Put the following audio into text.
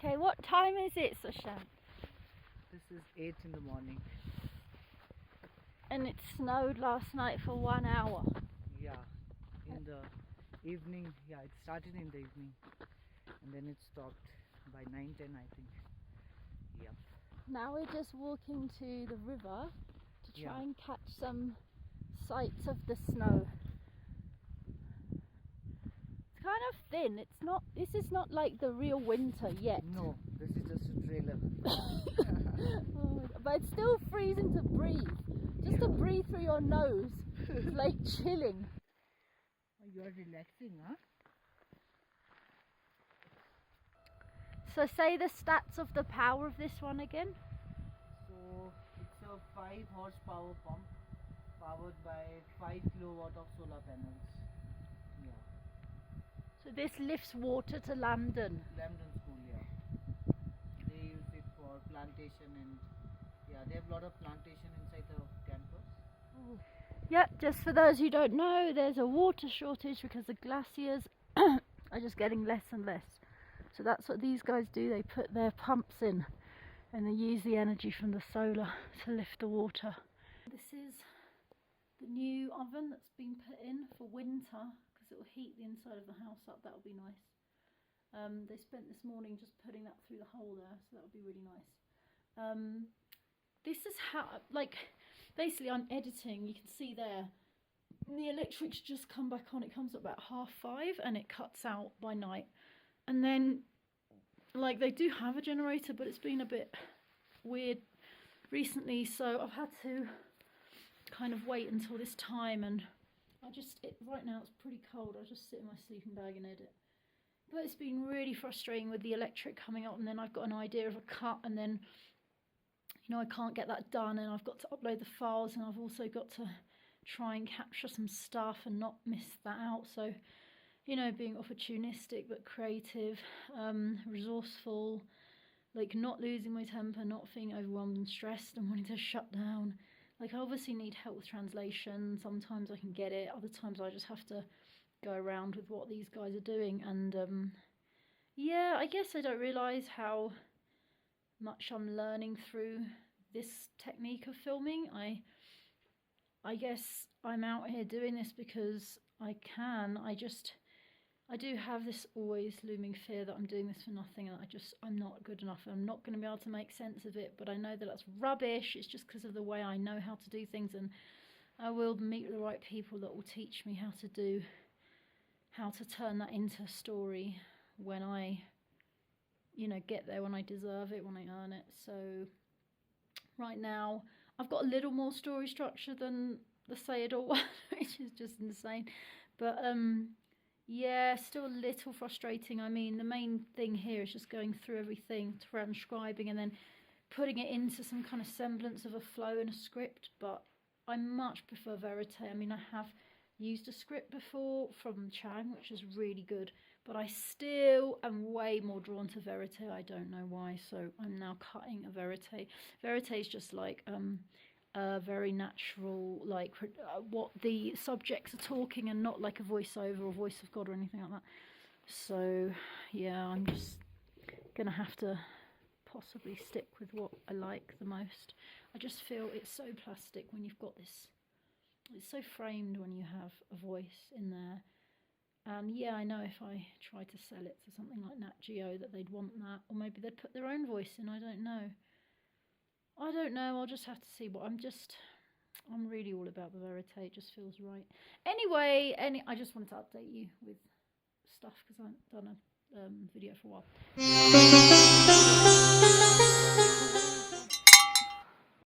Okay, what time is it, Sushant? This is 8 in the morning. And it snowed last night for 1 hour. Yeah, in the evening. Yeah, it started in the evening and then it stopped by 9:10, I think. Yep. Now we're just walking to the river to try Yeah. and catch some sights of the snow. It's kind of thin. It's not. This is not like the real winter yet. No, this is just a trailer. Oh, but it's still freezing to breathe. Just to breathe through your nose, it's like chilling. You are relaxing, huh? So say the stats of the power of this one again. So it's a 5 horsepower pump powered by 5 kilowatt of solar panels. Yeah. So this lifts water to Lambden. Lambden School, yeah. They use it for plantation and yeah, they have a lot of plantation inside the campus. Yeah, just for those who don't know, there's a water shortage because the glaciers are just getting less and less. So that's what these guys do. They put their pumps in and they use the energy from the solar to lift the water. This is the new oven that's been put in for winter because it will heat the inside of the house up. That will be nice. They spent this morning just putting that through the hole there, so that would be really nice. This is how, like, basically I'm editing, you can see there, the electric's just come back on. It comes at about 5:30 and it cuts out by night. And then, like, they do have a generator, but it's been a bit weird recently, so I've had to kind of wait until this time, and right now it's pretty cold. I just sit in my sleeping bag and edit. But it's been really frustrating with the electric coming up, and then I've got an idea of a cut, and then, you know, I can't get that done, and I've got to upload the files, and I've also got to try and capture some stuff and not miss that out. So, you know, being opportunistic but creative, resourceful, like not losing my temper, not feeling overwhelmed and stressed and wanting to shut down. Like, I obviously need help with translation. Sometimes I can get it, other times I just have to go around with what these guys are doing. And yeah, I guess I don't realise how much I'm learning through this technique of filming. I guess I'm out here doing this because I can. I do have this always looming fear that I'm doing this for nothing, and I'm not good enough. I'm not going to be able to make sense of it, but I know that that's rubbish. It's just because of the way I know how to do things, and I will meet the right people that will teach me how to turn that into a story when I, you know, get there, when I deserve it, when I earn it. So right now I've got a little more story structure than the Say It All one, which is just insane. But yeah, still a little frustrating. I mean, the main thing here is just going through everything, transcribing, and then putting it into some kind of semblance of a flow and a script. But I much prefer Verite. I mean, I have used a script before from Chang, which is really good, but I still am way more drawn to Verite. I don't know why, so I'm now cutting a Verite. Verite is just like very natural, like what the subjects are talking, and not like a voiceover or voice of God or anything like that. So yeah, I'm just gonna have to possibly stick with what I like the most. I just feel it's so plastic when you've got this. It's so framed when you have a voice in there. And yeah, I know if I try to sell it to something like Nat Geo that they'd want that, or maybe they'd put their own voice in. I don't know. I'll just have to see. But I'm really all about the Verite. It just feels right. Anyway, I just wanted to update you with stuff because I haven't done a video for a while.